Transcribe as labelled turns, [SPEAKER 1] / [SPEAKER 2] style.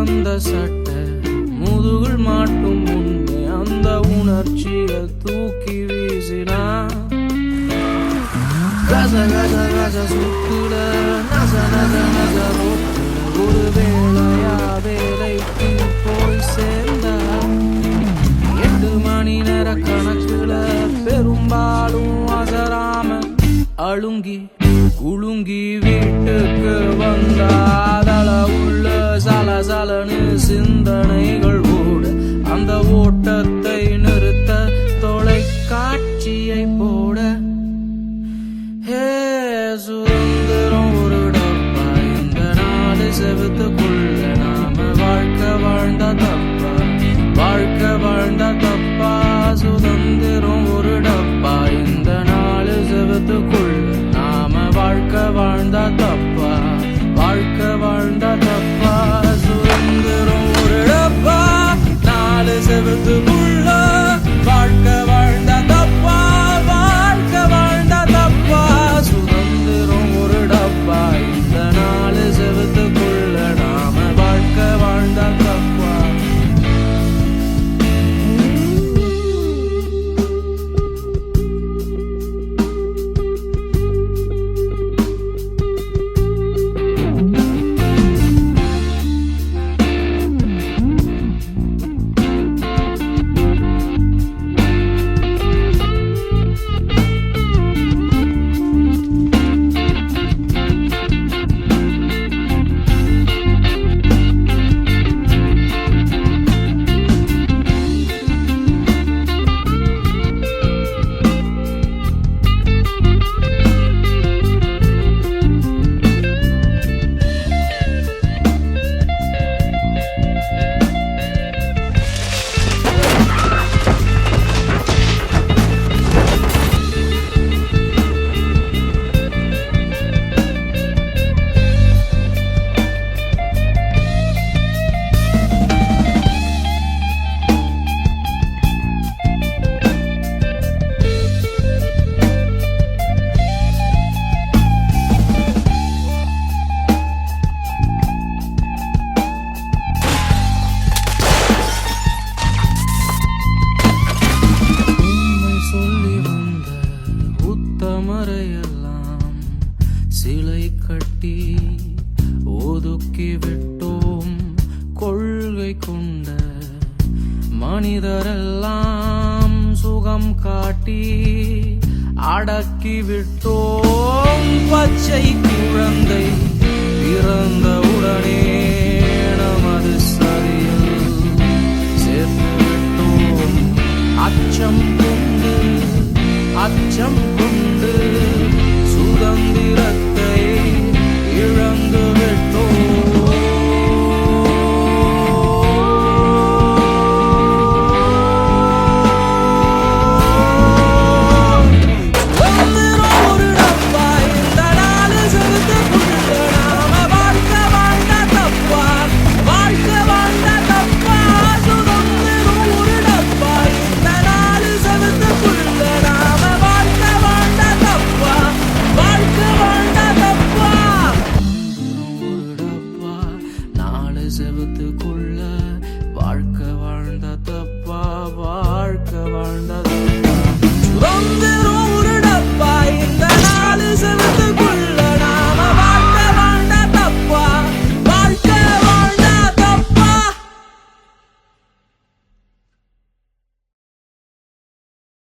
[SPEAKER 1] வந்த சட்டை முதுகுள் மாட்டும் முன்னே அந்த உணர்ச்சியை தூக்கி வீசினான். கச கச கச சுத்துல நச நச நச ரோட்டுல ஒரு வேளையா வேலைக்கு போய் சேர்ந்தா. 8 மணி நேர கணக்குல பெரும்பாலும் அசராம அழுங்கி குலுங்கி வீட்டுக்கு வந்தாதள உள்ள சலசலனு சிந்தனைகள் கூட அந்த ஓட்டத்தை நிறுத்த தொலைக்காட்சியை போட. சுதந்திரம் ஒரு டப்பா, இந்த நாடு செவத்துக்குள்ள நாம வாழ்க்கை வாழ்ந்தா தப்பா, வாழ்க்கை வாழ்ந்தா தப்பா. சுதந்திரம் ஒரு டப்பா, இந்த நாடு செவத்துக்குள்ள நாம வாழ்க்கை வாழ்ந்தா தப்பா, வாழ்க்கை வாழ்ந்தா தப்பா. சுதந்திரம் ஒரு டப்பா, நாடு செவத்துக்குள்ள வாழ்க்கை வாழ்ந்தா தப்பா, வாழ்க்கை வாழ்ந்தா தப்பா. சுதந்திரம் ஒரு டப்பா, இந்த நாடு செவத்துக்குள்ள நாம வாழ்க்கை வாழ்ந்தா தப்பா. மறையெல்லாம் சிலை கட்டி ஒதுக்கி விட்டோம். கொள்கை கொண்ட மனிதரெல்லாம் சுகம் காட்டி அடக்கி விட்டோம். பச்சை குழந்தை பிறந்தவுடனே